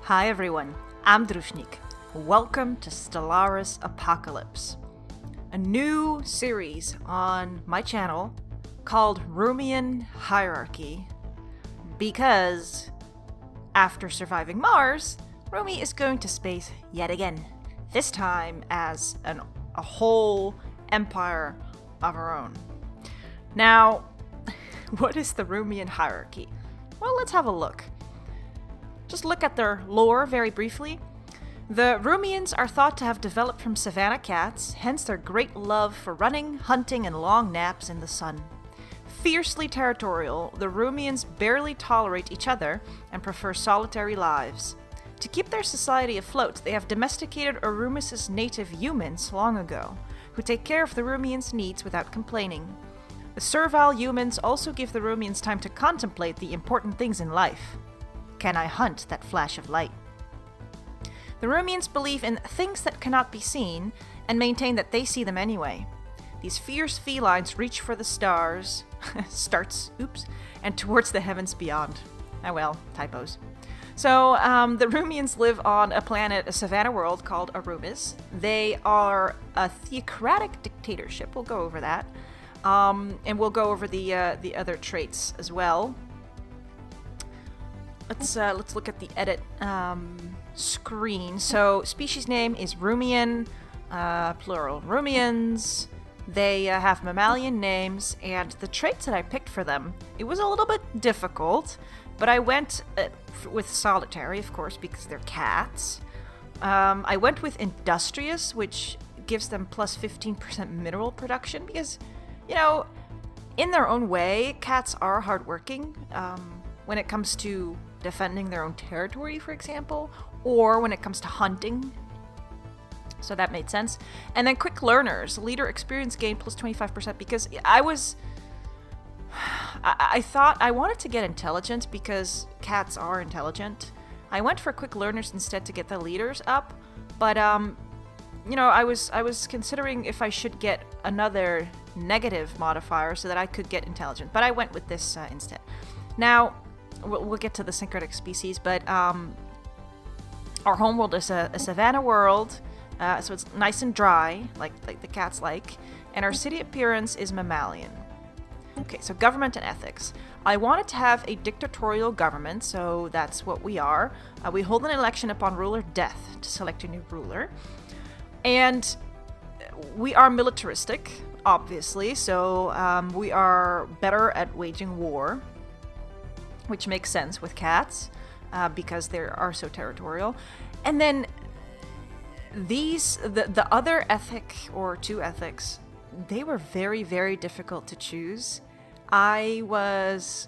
Hi everyone, I'm Drushnik. Welcome to Stellaris Apocalypse, a new series on my channel called Rumian Hierarchy, because after surviving Mars, Rumi is going to space yet again, this time as a whole empire of her own. Now, what is the Rumian Hierarchy? Well, let's have a look. Just look at their lore very briefly. The Rumians are thought to have developed from savanna cats, hence their great love for running, hunting, and long naps in the sun. Fiercely territorial, the Rumians barely tolerate each other and prefer solitary lives. To keep their society afloat, they have domesticated Orumus' native Youmins long ago, who take care of the Rumians' needs without complaining. The servile Youmins also give the Rumians time to contemplate the important things in life. Can I hunt that flash of light? The Rumians believe in things that cannot be seen and maintain that they see them anyway. These fierce felines reach for the stars, and towards the heavens beyond. Ah well, typos. So, the Rumians live on a planet, a savanna world called Orumus. They are a theocratic dictatorship. We'll go over that. And we'll go over the other traits as well. Let's look at the edit screen. So, species name is Rumian, plural Rumians. They have mammalian names, and the traits that I picked for them, it was a little bit difficult, but I went with solitary, of course, because they're cats. I went with industrious, which gives them plus 15% mineral production, because, you know, in their own way, cats are hardworking. When it comes to defending their own territory, for example, or when it comes to hunting. So that made sense. And then quick learners, leader experience gain plus 25%, because I thought I wanted to get intelligent because cats are intelligent. I went for quick learners instead to get the leaders up, but you know, I was considering if I should get another negative modifier so that I could get intelligent, but I went with this instead. Now, we'll get to the syncretic species, but our homeworld is a savanna world, so it's nice and dry, like the cats like, and our city appearance is mammalian. Okay, so government and ethics. I wanted to have a dictatorial government, so that's what we are. We hold an election upon ruler death to select a new ruler, and we are militaristic, obviously, so we are better at waging war, which makes sense with cats, because they are so territorial. And then the other ethic, or two ethics, they were very, very difficult to choose. I was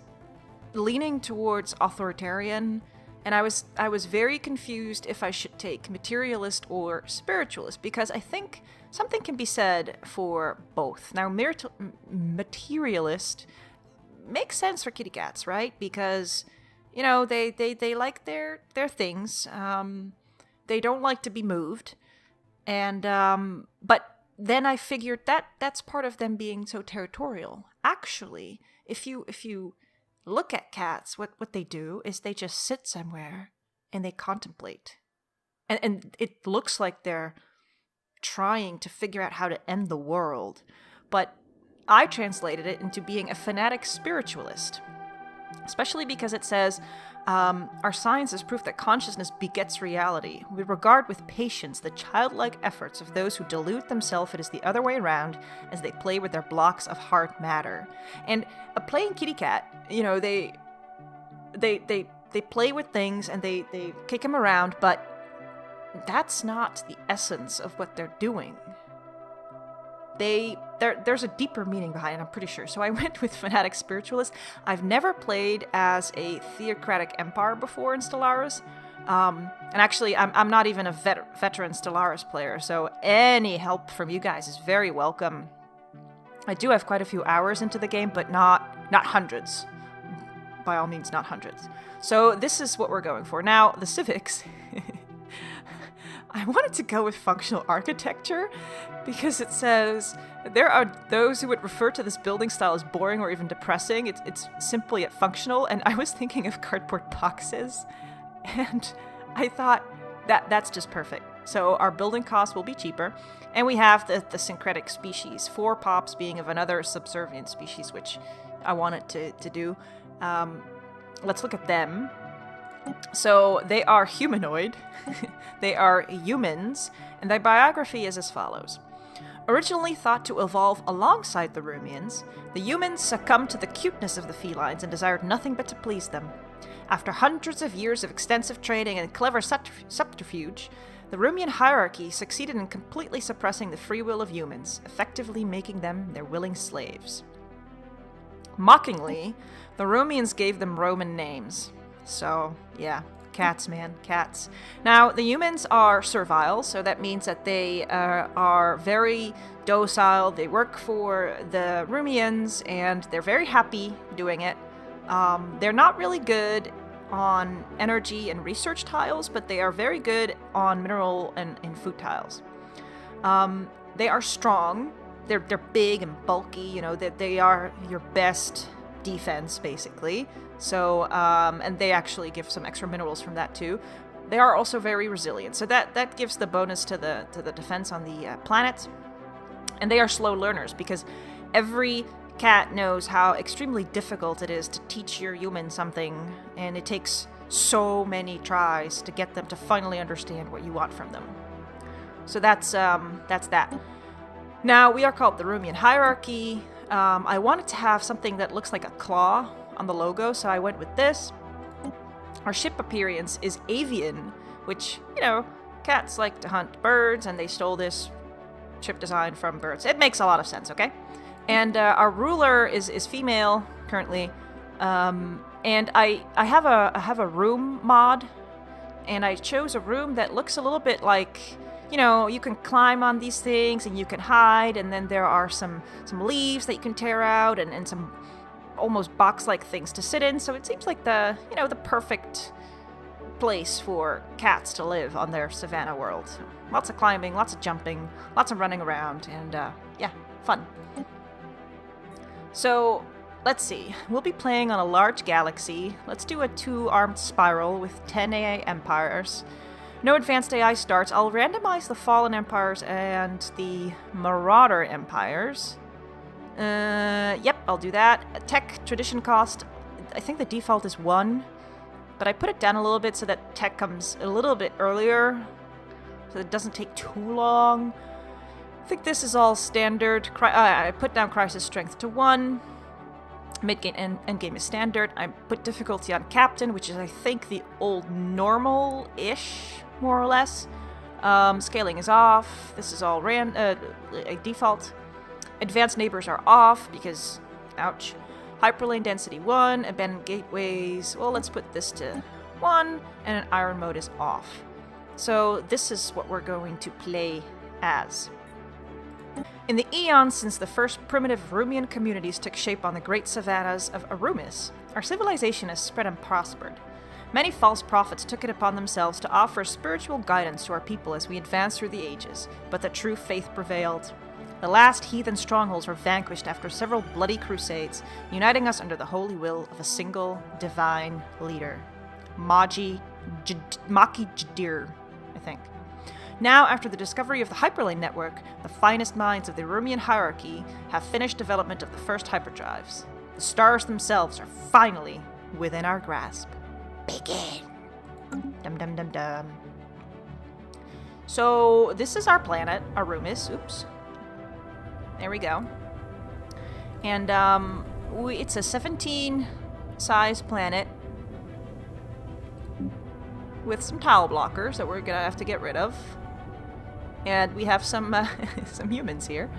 leaning towards authoritarian, and I was very confused if I should take materialist or spiritualist, because I think something can be said for both. Now, materialist makes sense for kitty cats, right? Because, you know, they like their things. They don't like to be moved. And but then I figured that's part of them being so territorial. Actually, if you look at cats, what they do is they just sit somewhere and they contemplate. And it looks like they're trying to figure out how to end the world. But I translated it into being a fanatic spiritualist, especially because it says, our science is proof that consciousness begets reality. We regard with patience the childlike efforts of those who delude themselves it is the other way around as they play with their blocks of hard matter. And a playing kitty cat, you know, they play with things and they kick them around, but that's not the essence of what they're doing. There's a deeper meaning behind it, I'm pretty sure. So I went with fanatic spiritualist. I've never played as a theocratic empire before in Stellaris. And actually, I'm not even a veteran Stellaris player, so any help from you guys is very welcome. I do have quite a few hours into the game, but not hundreds. By all means, not hundreds. So this is what we're going for. Now, the civics... I wanted to go with functional architecture because it says there are those who would refer to this building style as boring or even depressing. It's simply functional, and I was thinking of cardboard boxes, and I thought that's just perfect. So our building costs will be cheaper. And we have the syncretic species, 4 pops being of another subservient species, which I wanted to do. Let's look at them. So they are humanoid. They are Youmins, and their biography is as follows. Originally thought to evolve alongside the Rumians, the Youmins succumbed to the cuteness of the felines and desired nothing but to please them. After hundreds of years of extensive training and clever subterfuge, the Rumian Hierarchy succeeded in completely suppressing the free will of humans, effectively making them their willing slaves. Mockingly, the Rumians gave them Roman names. So, yeah, cats, man, cats. Now, the Youmins are servile, so that means that they are very docile. They work for the Rumians, and they're very happy doing it. They're not really good on energy and research tiles, but they are very good on mineral and food tiles. They are strong. They're big and bulky. You know, that they are your best defense, basically. So, and they actually give some extra minerals from that too. They are also very resilient, so that gives the bonus to the defense on the planet. And they are slow learners because every cat knows how extremely difficult it is to teach your human something, and it takes so many tries to get them to finally understand what you want from them. So that's that. Now, we are called the Rumian Hierarchy. I wanted to have something that looks like a claw on the logo, so I went with this. Our ship appearance is avian, which, you know, cats like to hunt birds, and they stole this ship design from birds. It makes a lot of sense, okay? And our ruler is female currently, and I have a room mod, and I chose a room that looks a little bit like, you know, you can climb on these things and you can hide, and then there are some leaves that you can tear out, and some almost box-like things to sit in. So it seems like the perfect place for cats to live on their savannah world. So lots of climbing, lots of jumping, lots of running around, and yeah, fun. So, let's see. We'll be playing on a large galaxy. Let's do a 2-armed spiral with 10 AI empires. No advanced AI starts. I'll randomize the Fallen Empires and the Marauder Empires. Yep, I'll do that. Tech tradition cost, I think the default is 1, but I put it down a little bit so that tech comes a little bit earlier, so it doesn't take too long. I think this is all standard. I put down crisis strength to 1. Mid-game and endgame is standard. I put difficulty on captain, which is, I think, the old normal-ish, more or less. Scaling is off. This is all a default. Advanced neighbors are off because, ouch. Hyperlane density 1. Abandoned gateways. Well, let's put this to 1. And an iron mode is off. So this is what we're going to play as. In the eons since the first primitive Rumian communities took shape on the great savannas of Arumis, our civilization has spread and prospered. Many false prophets took it upon themselves to offer spiritual guidance to our people as we advanced through the ages, but the true faith prevailed. The last heathen strongholds were vanquished after several bloody crusades, uniting us under the holy will of a single divine leader. Maki Jadir, I think. Now, after the discovery of the Hyperlane network, the finest minds of the Rumian Hierarchy have finished development of the first hyperdrives. The stars themselves are finally within our grasp. Begin! Dum dum dum dum. So, this is our planet, Arumis. Oops. There we go. And, it's a 17-size planet with some tile blockers that we're gonna have to get rid of. And we have some some humans here,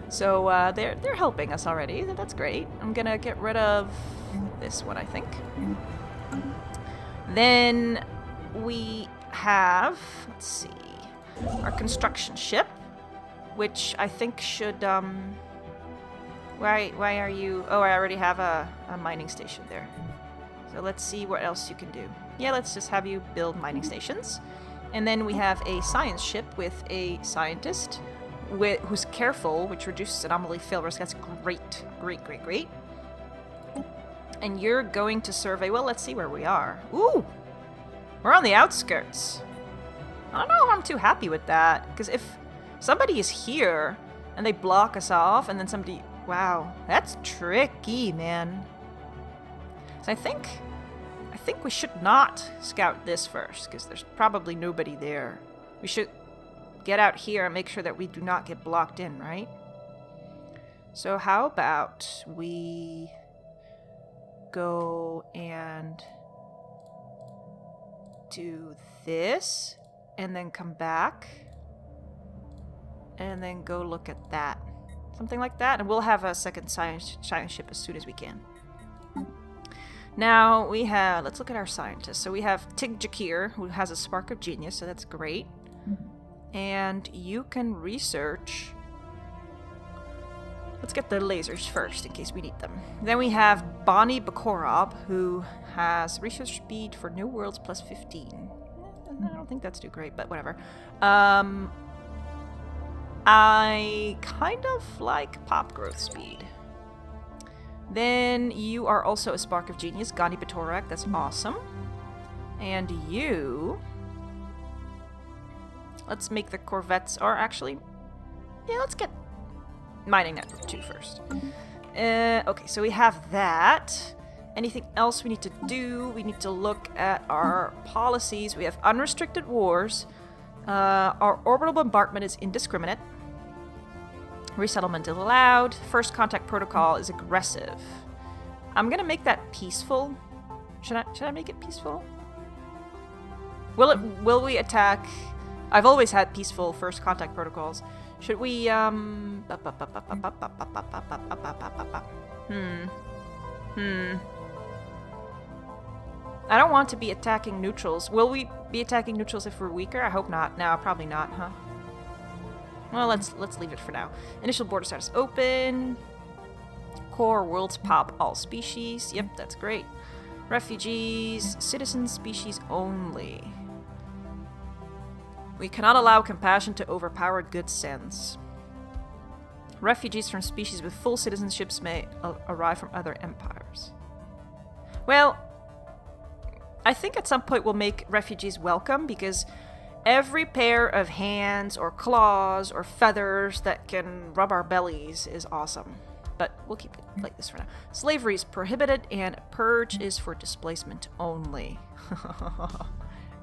so they're helping us already. That's great. I'm gonna get rid of this one, I think. Then we have, let's see, our construction ship, which I think should why are you? Oh, I already have a mining station there. So let's see what else you can do. Yeah, let's just have you build mining stations. And then we have a science ship with a scientist who's careful, which reduces anomaly fail risk. That's great. Great, great, great. And you're going to survey. Well, let's see where we are. Ooh! We're on the outskirts. I don't know if I'm too happy with that, because if somebody is here and they block us off and then somebody... Wow, that's tricky, man. So I think we should not scout this first, because there's probably nobody there. We should get out here and make sure that we do not get blocked in, right? So how about we go and do this, and then come back, and then go look at that. Something like that, and we'll have a second science ship as soon as we can. Now we have, let's look at our scientists. So we have Tig Jakir, who has a spark of genius, so that's great. And you can research. Let's get the lasers first, in case we need them. Then we have Bonnie Bakorob, who has research speed for new worlds plus 15. I don't think that's too great, but whatever. I kind of like pop growth speed. Then you are also a spark of genius, Gani Batorak. That's awesome. And you... Let's make the corvettes, or actually... Yeah, let's get mining network 2 first. Okay, so we have that. Anything else we need to do? We need to look at our policies. We have unrestricted wars. Our orbital bombardment is indiscriminate. Resettlement is allowed. First contact protocol is aggressive. I'm gonna make that peaceful. Should I make it peaceful? Will we attack? I've always had peaceful first contact protocols. Should we I don't want to be attacking neutrals. Will we be attacking neutrals if we're weaker? I hope not. No, probably not, huh? Well, let's leave it for now. Initial border status open. Core worlds pop all species. Yep, that's great. Refugees, citizen species only. We cannot allow compassion to overpower good sense. Refugees from species with full citizenships may arrive from other empires. Well, I think at some point we'll make refugees welcome, because every pair of hands or claws or feathers that can rub our bellies is awesome. But we'll keep it like this for now. Slavery is prohibited, and purge is for displacement only.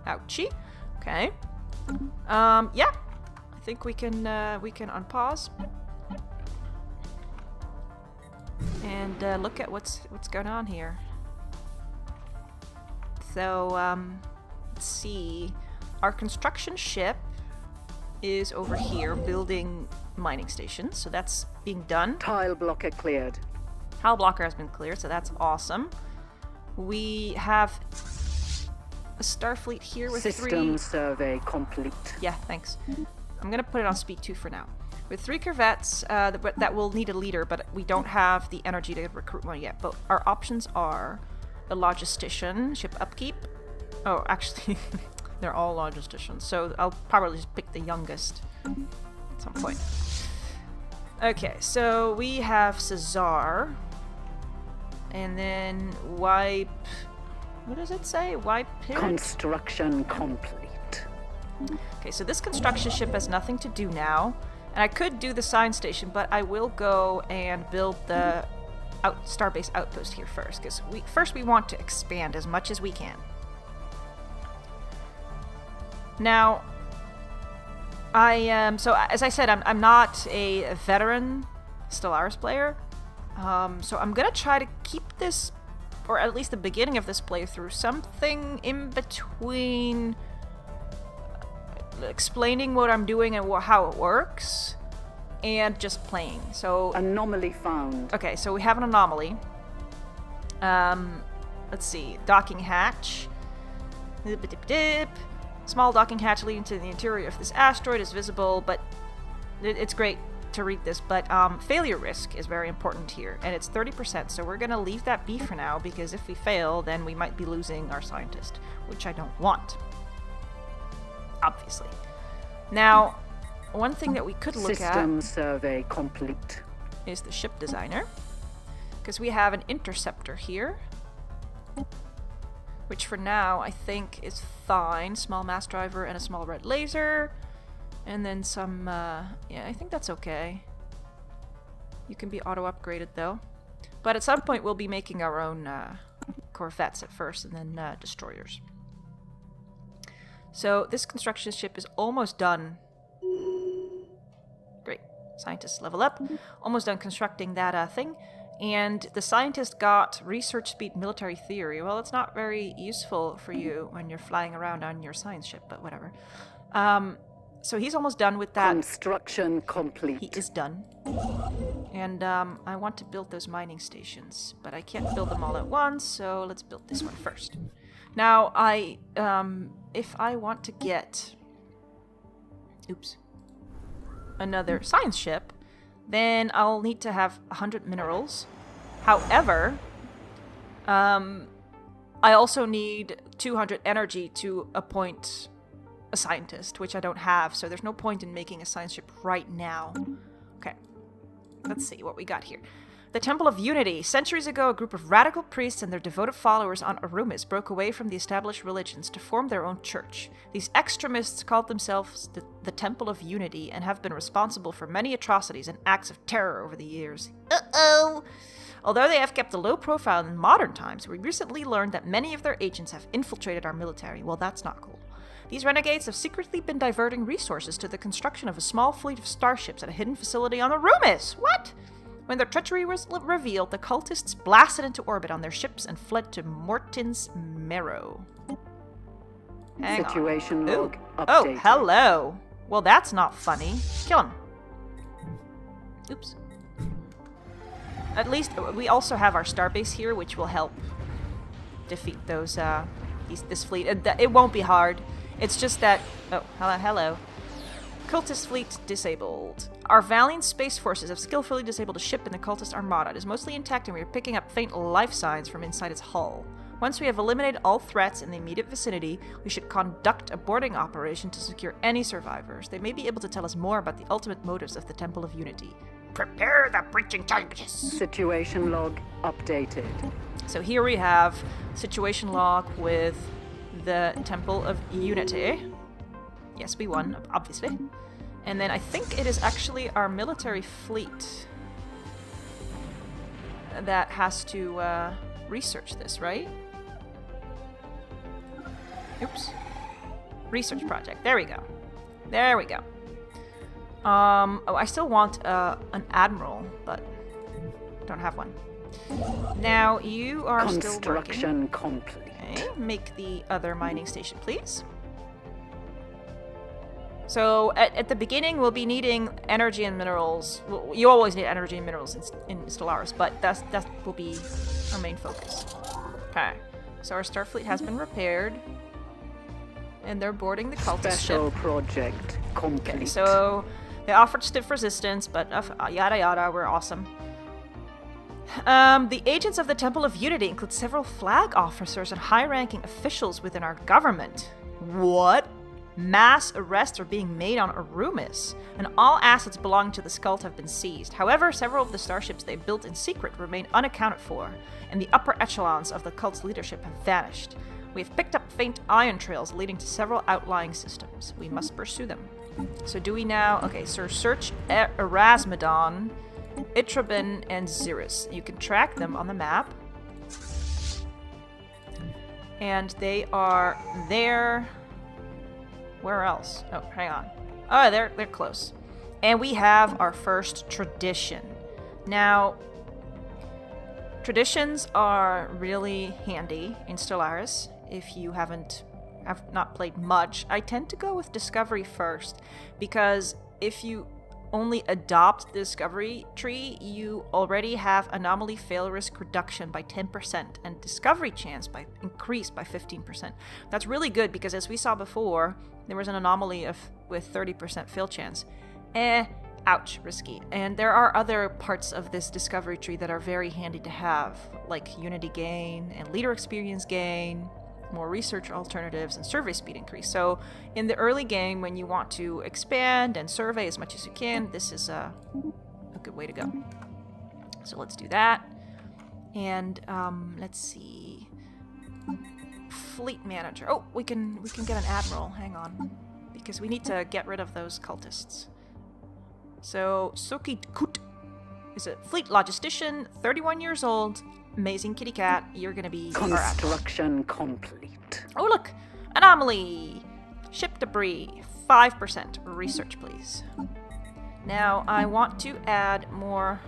Ouchie. Okay. Yeah. I think we can unpause and look at what's going on here. So let's see. Our construction ship is over here building mining stations, so that's being done. Tile blocker cleared. Tile blocker has been cleared, so that's awesome. We have a Starfleet here with System survey complete. Yeah, thanks. I'm gonna put it on speed 2 for now. With 3 corvettes that will need a leader, but we don't have the energy to recruit one yet. But our options are a logistician, ship upkeep. Oh, actually, they're all logisticians, so I'll probably just pick the youngest at some point. Okay, so we have Cesar, and then wipe. What does it say? Wipe it? Construction complete. Okay, so this construction ship has nothing to do now, and I could do the science station, but I will go and build the starbase outpost here first, because we want to expand as much as we can. Now, so as I said, I'm not a veteran Stellaris player, so I'm gonna try to keep this, or at least the beginning of this playthrough, something in between explaining what I'm doing and how it works, and just playing. So anomaly found. Okay, so we have an anomaly. Let's see, docking hatch. Dip. Small docking hatch leading to the interior of this asteroid is visible, but it's great to read this, but failure risk is very important here, and it's 30%, so we're gonna leave that be for now, because if we fail, then we might be losing our scientist, which I don't want, obviously. Now, one thing that we could look at... System survey complete. ...is the ship designer, because we have an interceptor here. which for now I think is fine. Small mass driver and a small red laser. And then some, yeah, I think that's okay. You can be auto-upgraded though. But at some point we'll be making our own corvettes at first, and then destroyers. So this construction ship is almost done. Great. Scientists level up. Almost done constructing that thing. And the scientist got research speed military theory. Well, it's not very useful for you when you're flying around on your science ship, but whatever. So he's almost done with that. Construction complete. He is done. And I want to build those mining stations, but I can't build them all at once, so let's build this one first. Now, if I want to get, another science ship, then I'll need to have 100 minerals. However, I also need 200 energy to appoint a scientist, which I don't have, so there's no point in making a science ship right now. Okay, let's see what we got here. The Temple of Unity. Centuries ago, a group of radical priests and their devoted followers on Arumis broke away from the established religions to form their own church. These extremists called themselves the Temple of Unity and have been responsible for many atrocities and acts of terror over the years. Uh-oh! Although they have kept a low profile in modern times, we recently learned that many of their agents have infiltrated our military. Well, that's not cool. These renegades have secretly been diverting resources to the construction of a small fleet of starships at a hidden facility on Arumis. What? When their treachery was revealed, the cultists blasted into orbit on their ships and fled to Morton's Marrow. Situation log updated. Oh, hello. Well, that's not funny. Kill him. Oops. At least we also have our starbase here, which will help defeat those, this fleet. It won't be hard. It's just that... Oh, hello. Cultist fleet disabled. Our valiant space forces have skillfully disabled a ship in the cultist armada. It is mostly intact and we are picking up faint life signs from inside its hull. Once we have eliminated all threats in the immediate vicinity, we should conduct a boarding operation to secure any survivors. They may be able to tell us more about the ultimate motives of the Temple of Unity. Prepare the breaching charges! Situation log updated. So here we have situation log with the Temple of Unity. Yes, we won, obviously. And then I think it is actually our military fleet that has to research this, right? Oops. Research project. There we go. There we go. Oh, I still want an admiral, but don't have one. Now, you are still working. Construction complete. Okay, make the other mining station, please. So, at the beginning, we'll be needing energy and minerals. Well, you always need energy and minerals in Stellaris, but that will be our main focus. Okay, so our Starfleet has been repaired. And they're boarding the cultist Special ship. project complete. Okay, so they offered stiff resistance, but yada yada, we're awesome. The agents of the Temple of Unity include several flag officers and high-ranking officials within our government. What? Mass arrests are being made on Arumis, and all assets belonging to the Skuld have been seized. However, several of the starships they built in secret remain unaccounted for, and the upper echelons of the cult's leadership have vanished. We have picked up faint ion trails leading to several outlying systems. We must pursue them. So do we now... Okay, so search Erasmodon, Itrabin, and Xeris. You can track them on the map. And they are there... Where else? Oh, hang on. Oh, they're close. And we have our first tradition. Now, traditions are really handy in Stellaris. If you have not played much, I tend to go with Discovery first, because if you only adopt the Discovery tree, you already have anomaly fail risk reduction by 10% and discovery chance increased by 15%. That's really good because, as we saw before, there was an anomaly with 30% fail chance. Ouch, risky. And there are other parts of this discovery tree that are very handy to have, like Unity gain and leader experience gain, more research alternatives, and survey speed increase. So in the early game, when you want to expand and survey as much as you can, this is a good way to go. So let's do that. And let's see. fleet manager. Oh, we can get an admiral. Hang on, because we need to get rid of those cultists. So Soki Kut is a fleet logistician, 31 years old, amazing kitty cat. You're gonna be our admiral. Construction complete. Oh look, anomaly, ship debris, 5%. Research, please. Now I want to add more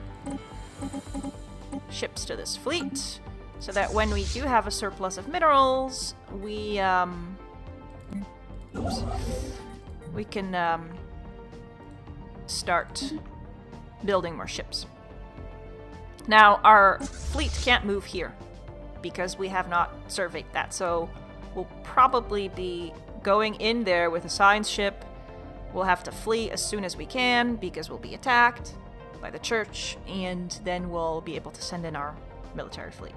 ships to this fleet, so that when we do have a surplus of minerals, we can start building more ships. Now our fleet can't move here because we have not surveyed that, so we'll probably be going in there with a science ship. We'll have to flee as soon as we can because we'll be attacked by the church, and then we'll be able to send in our military fleet.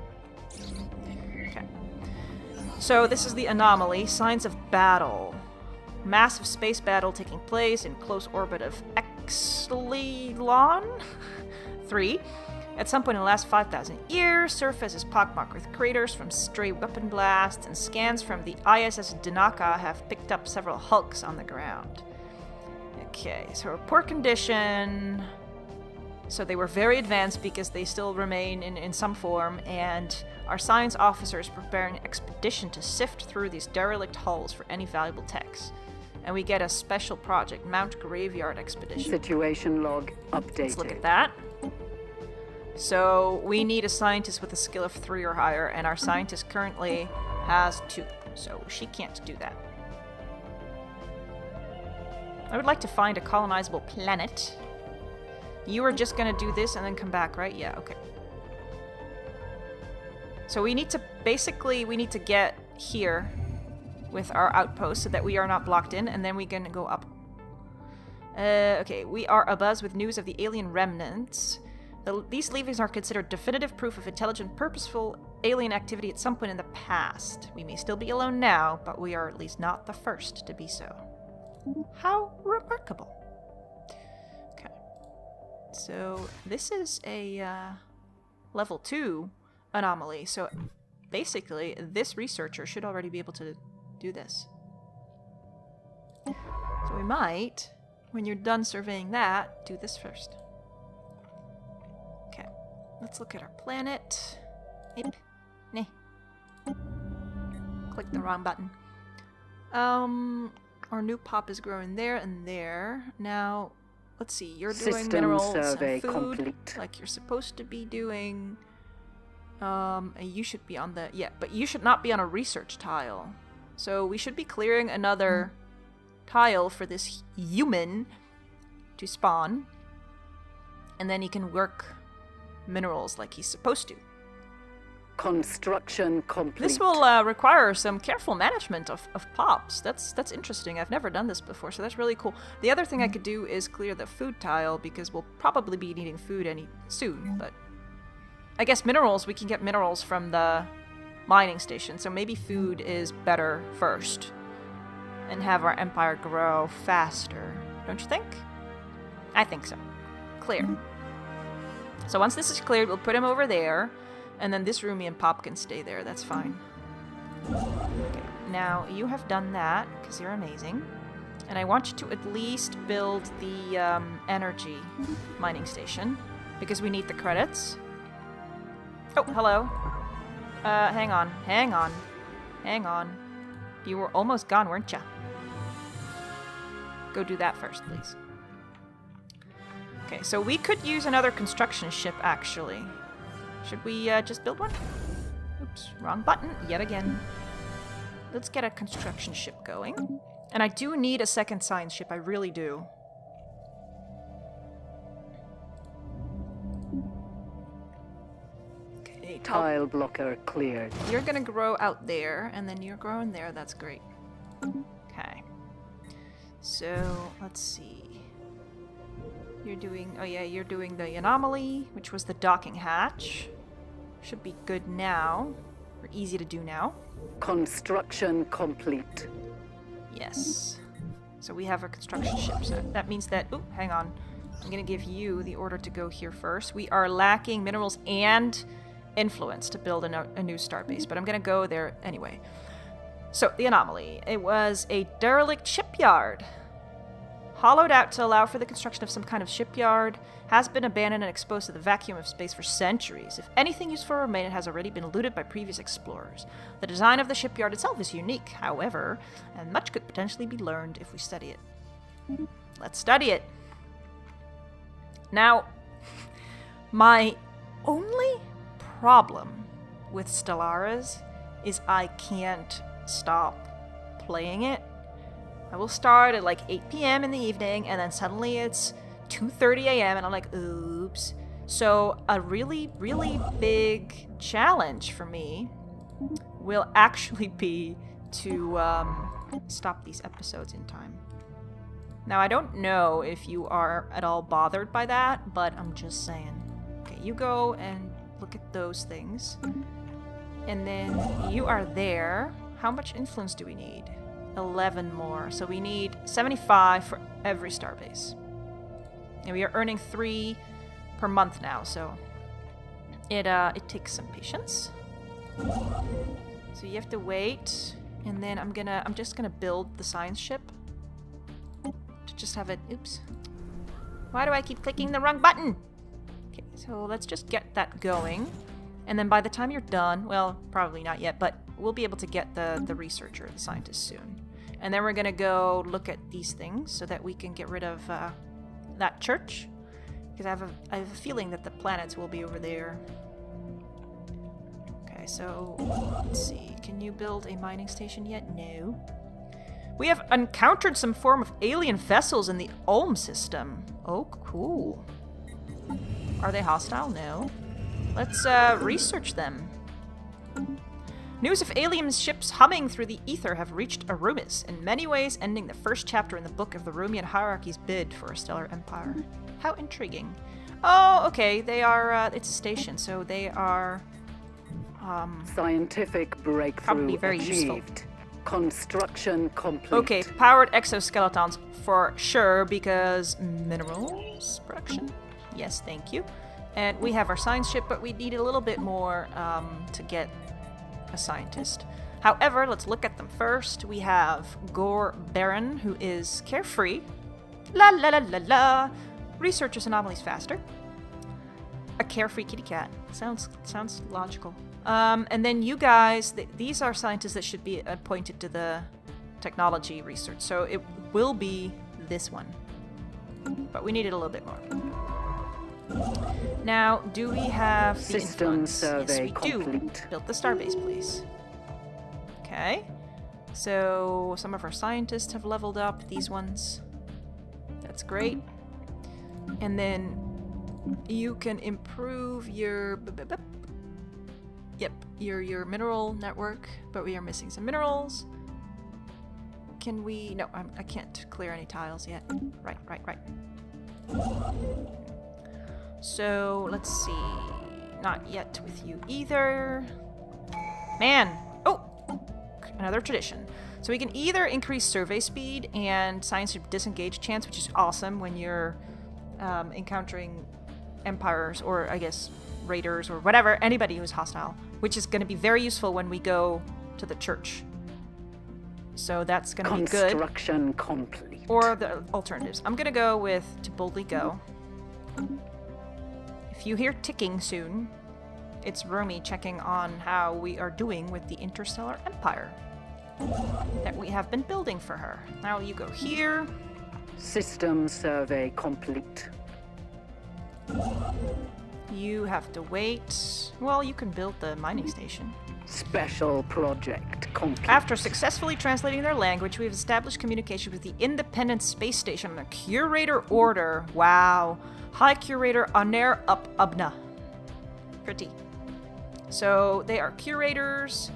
Okay. So this is the anomaly. Signs of battle. Massive space battle taking place in close orbit of Exelon 3. At some point in the last 5,000 years, surface is pockmarked with craters from stray weapon blasts, and scans from the ISS Dinaka have picked up several hulks on the ground. Okay, so poor condition. So they were very advanced because they still remain in some form, and our science officer is preparing an expedition to sift through these derelict hulls for any valuable techs. And we get a special project, Mount Graveyard Expedition. Situation log updated. Let's look at that. So we need a scientist with a skill of 3 or higher, and our scientist currently has 2, so she can't do that. I would like to find a colonizable planet. You are just gonna do this and then come back, right? Yeah, okay. So we need to, basically, we need to get here with our outpost so that we are not blocked in, and then we're gonna go up. Okay, we are abuzz with news of the alien remnants. These leavings are considered definitive proof of intelligent, purposeful alien activity at some point in the past. We may still be alone now, but we are at least not the first to be so. How remarkable. Okay. So this is a level 2 anomaly. So basically, this researcher should already be able to do this. So we might, when you're done surveying that, do this first. Okay. Let's look at our planet. Yep. Nah. Click the wrong button. Our new pop is growing there and there. Now, let's see. You're doing System minerals survey and food complete. like you're supposed to be doing. And you should be on the... Yeah, but you should not be on a research tile. So we should be clearing another tile for this human to spawn. And then he can work minerals like he's supposed to. Construction complete. This will require some careful management of pops. That's interesting. I've never done this before, so that's really cool. The other thing I could do is clear the food tile, because we'll probably be needing food any soon, but I guess minerals, we can get minerals from the mining station, so maybe food is better first and have our empire grow faster. Don't you think? I think so. Clear. So once this is cleared, we'll put him over there. And then this Rumian pop can stay there. That's fine. Okay. Now, you have done that, because you're amazing. And I want you to at least build the energy mining station, because we need the credits. Oh, hello. Hang on. Hang on. Hang on. You were almost gone, weren't ya? Go do that first, please. Okay, so we could use another construction ship, actually. Should we just build one? Oops, wrong button yet again. Let's get a construction ship going. And I do need a second science ship, I really do. Okay, Tile blocker cleared. you're gonna grow out there, and then you're growing there, that's great. Okay. So, let's see. You're doing, oh yeah, you're doing the anomaly, which was the docking hatch. Should be good now, or easy to do now. Construction complete. Yes. So we have our construction ship. So that means that, oh, hang on. I'm gonna give you the order to go here first. We are lacking minerals and influence to build a new starbase, but I'm gonna go there anyway. So, the anomaly. It was a derelict shipyard. Hollowed out to allow for the construction of some kind of shipyard, has been abandoned and exposed to the vacuum of space for centuries. If anything useful remained, it has already been looted by previous explorers. The design of the shipyard itself is unique, however, and much could potentially be learned if we study it. Let's study it. Now, my only problem with Stellaris is I can't stop playing it. I will start at like 8 p.m. in the evening, and then suddenly it's 2:30 a.m. and I'm like, oops. So a really, really big challenge for me will actually be to stop these episodes in time. Now, I don't know if you are at all bothered by that, but I'm just saying. Okay, you go and look at those things. And then you are there. How much influence do we need? 11 more. So we need 75 for every starbase. And we are earning 3 per month now, so it takes some patience. So you have to wait, and then I'm just gonna build the science ship to just have it. Oops. Why do I keep clicking the wrong button? Okay, so let's just get that going. And then by the time you're done, well, probably not yet, but we'll be able to get the researcher, the scientist soon. And then we're gonna go look at these things so that we can get rid of that church. Because I have a feeling that the planets will be over there. Okay, so let's see. Can you build a mining station yet? No. We have encountered some form of alien vessels in the Ulm system. Oh, cool. Are they hostile? No. Let's research them. News of alien ships humming through the ether have reached Youmins, in many ways ending the first chapter in the book of the Rumian Hierarchy's bid for a stellar empire. How intriguing. Oh, okay, they are, it's a station, so they are, Scientific breakthrough probably very achieved. useful. Construction complete. Okay, powered exoskeletons for sure, because minerals production. Yes, thank you. And we have our science ship, but we need a little bit more to get a scientist. However, let's look at them first. We have Gore Baron, who is carefree. La la la la la. Researches anomalies faster. A carefree kitty cat. Sounds logical. And then you guys, these are scientists that should be appointed to the technology research. So it will be this one. But we need it a little bit more. Now, do we have the System influence? survey Yes, we complete. do. Build the starbase, please. Okay. So some of our scientists have leveled up. These ones. That's great. And then you can improve your your mineral network, but we are missing some minerals. Can we? No, I can't clear any tiles yet. Right. So, let's see. Not yet with you either. Man! Oh! Another tradition. So we can either increase survey speed and science disengage chance, which is awesome when you're encountering empires, or I guess raiders, or whatever, anybody who's hostile, which is going to be very useful when we go to the church. So that's going to be good. Construction complete. Or the alternatives. I'm going to go with to boldly go. If you hear ticking soon, it's Rumi checking on how we are doing with the interstellar empire that we have been building for her. Now you go here. System survey complete. You have to wait. Well, you can build the mining station. Special project complete. After successfully translating their language, we have established communication with the Independent Space Station on a curator order. Wow. High Curator Aner Up Abna. Pretty. So they are curators.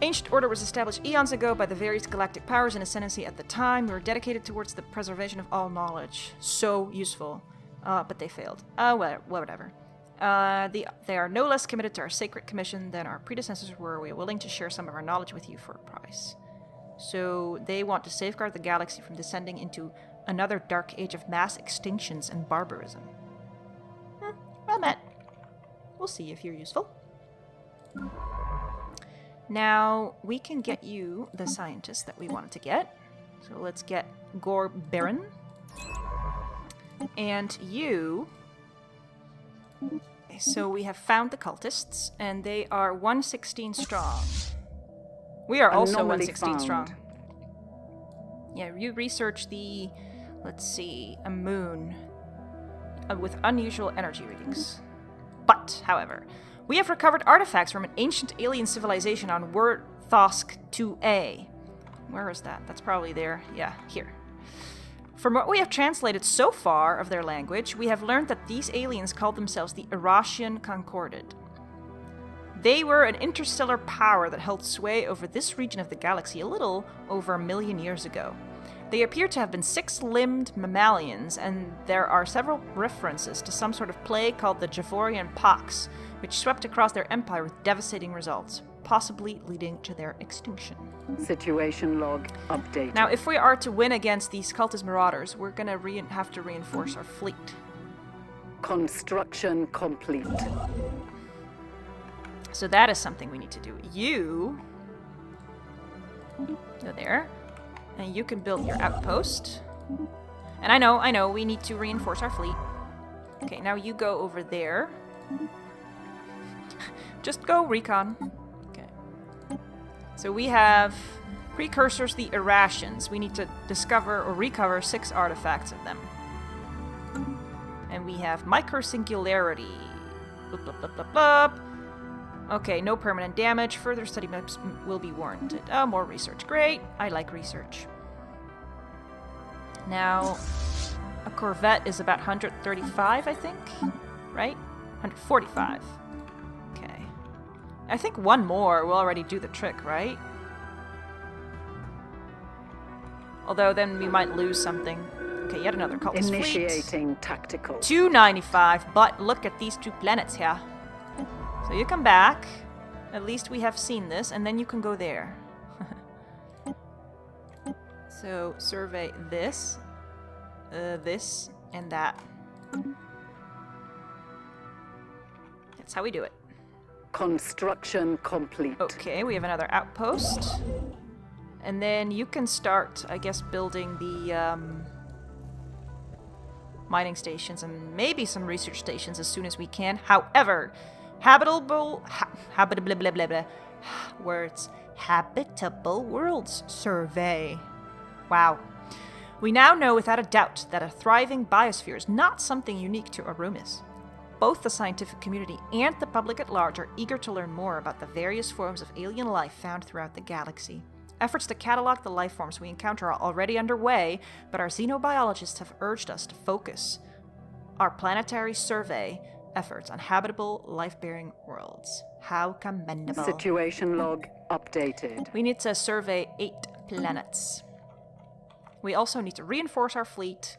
Ancient order was established eons ago by the various galactic powers in ascendancy at the time. We were dedicated towards the preservation of all knowledge. So useful. But they failed. Well, whatever. They are no less committed to our sacred commission than our predecessors were. We are willing to share some of our knowledge with you for a price. So they want to safeguard the galaxy from descending into another dark age of mass extinctions and barbarism. Well met. We'll see if you're useful. Now, we can get you the scientist that we wanted to get. So let's get Gore Baron. And you... So we have found the cultists, and they are 116 strong. We are also Anomaly 116 found. strong. Yeah, you research the... Let's see, a moon with unusual energy readings. But, however, we have recovered artifacts from an ancient alien civilization on Wurthosk 2A. Where is that? That's probably there. Yeah, here. From what we have translated so far of their language, we have learned that these aliens called themselves the Irashian Concorded. They were an interstellar power that held sway over this region of the galaxy a little over 1 million years ago. They appear to have been 6-limbed mammalians, and there are several references to some sort of plague called the Javorian Pox, which swept across their empire with devastating results, possibly leading to their extinction. Situation log updated. Now, if we are to win against these cultist marauders, we're gonna have to reinforce our fleet. Construction complete. So that is something we need to do. You go there, and you can build your outpost. And I know, we need to reinforce our fleet. Okay, now you go over there. Just go recon. Okay. So we have precursors, the Irashians. We need to discover or recover 6 artifacts of them. And we have microsingularity. Blup, blup, blup, blup, blup. Okay, no permanent damage. Further study maps will be warranted. Oh, more research. Great. I like research. Now, a Corvette is about 135, I think. Right? 145. Okay. I think one more will already do the trick, right? Although then we might lose something. Okay, yet another cultist fleet. Initiating tactical. 295, but look at these 2 planets here. So you come back. At least we have seen this, and then you can go there. So survey this, this, and that. That's how we do it. Construction complete. Okay, we have another outpost. And then you can start, I guess, building the mining stations and maybe some research stations as soon as we can. However, habitable worlds survey. Wow. We now know without a doubt that a thriving biosphere is not something unique to Arumis. Both the scientific community and the public at large are eager to learn more about the various forms of alien life found throughout the galaxy. Efforts to catalog the life forms we encounter are already underway, but our xenobiologists have urged us to focus our planetary survey efforts on habitable, life-bearing worlds. How commendable. Situation log updated. We need to survey 8 planets. We also need to reinforce our fleet.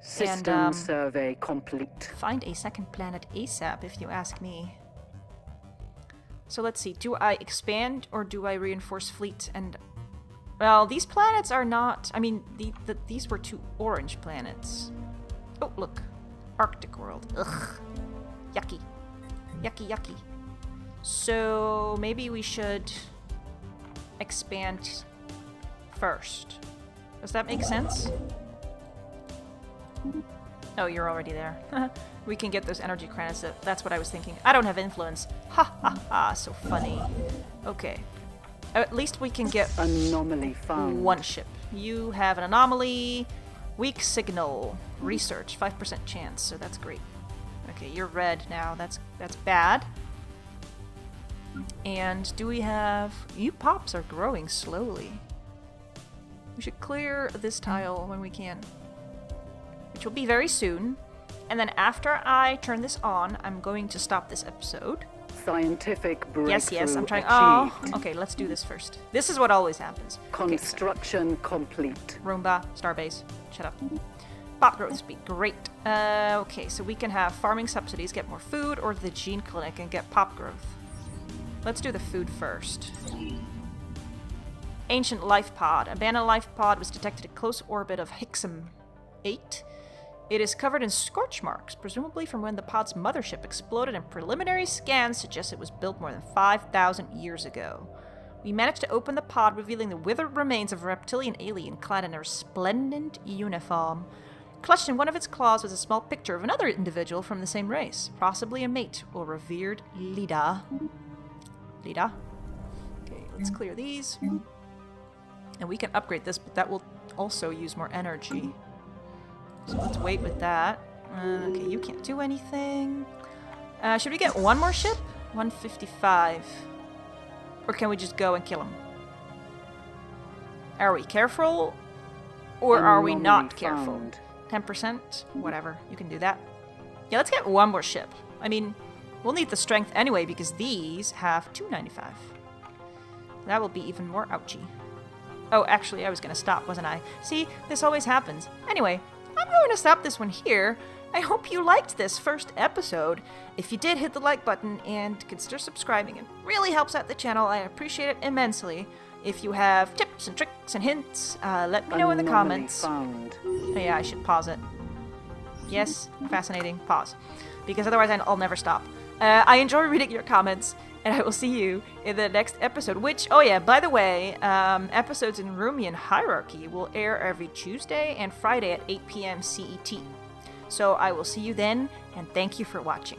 System And, survey complete. find a second planet ASAP, if you ask me. So let's see. Do I expand or do I reinforce fleet? And well, these planets are not. I mean, these were 2 orange planets. Oh, look, Arctic world. Ugh, yucky, yucky, yucky. So maybe we should expand first. Does that make sense? Oh, you're already there. We can get those energy credits. That's what I was thinking. I don't have influence. Ha ha ha, so funny. Okay. At least we can get Anomaly found. 1 ship. You have an anomaly. Weak signal. Research. 5% chance, so that's great. Okay, you're red now. That's bad. And do we have... You pops are growing slowly. We should clear this tile when we can. Which will be very soon. And then after I turn this on, I'm going to stop this episode. Scientific breakthrough Yes, I'm trying. achieved. Oh, okay, let's do this first. This is what always happens. Construction complete. Okay, so Roomba, Starbase, shut up. Pop growth speed, great. Okay, so we can have farming subsidies, get more food, or the gene clinic and get pop growth. Let's do the food first. Ancient life pod. Abandoned life pod was detected at close orbit of Hixam 8. It is covered in scorch marks, presumably from when the pod's mothership exploded, and preliminary scans suggest it was built more than 5,000 years ago. We managed to open the pod, revealing the withered remains of a reptilian alien clad in a resplendent uniform. Clutched in one of its claws was a small picture of another individual from the same race, possibly a mate or revered leader. Leader. Okay, let's clear these. And we can upgrade this, but that will also use more energy. So let's wait with that. Okay, you can't do anything. Should we get one more ship? 155. Or can we just go and kill him? Are we careful? Or are we not careful? 10%? Whatever. You can do that. Yeah, let's get one more ship. I mean, we'll need the strength anyway because these have 295. That will be even more ouchy. Oh, actually, I was going to stop, wasn't I? See, this always happens. Anyway, I'm going to stop this one here. I hope you liked this first episode. If you did, hit the like button and consider subscribing. It really helps out the channel. I appreciate it immensely. If you have tips and tricks and hints, let me know in the comments. Oh, yeah, I should pause it. Yes, fascinating. Pause. Because otherwise I'll never stop. I enjoy reading your comments, and I will see you in the next episode. Which, oh yeah, by the way, episodes in Rumian Hierarchy will air every Tuesday and Friday at 8 p.m. CET. So I will see you then, and thank you for watching.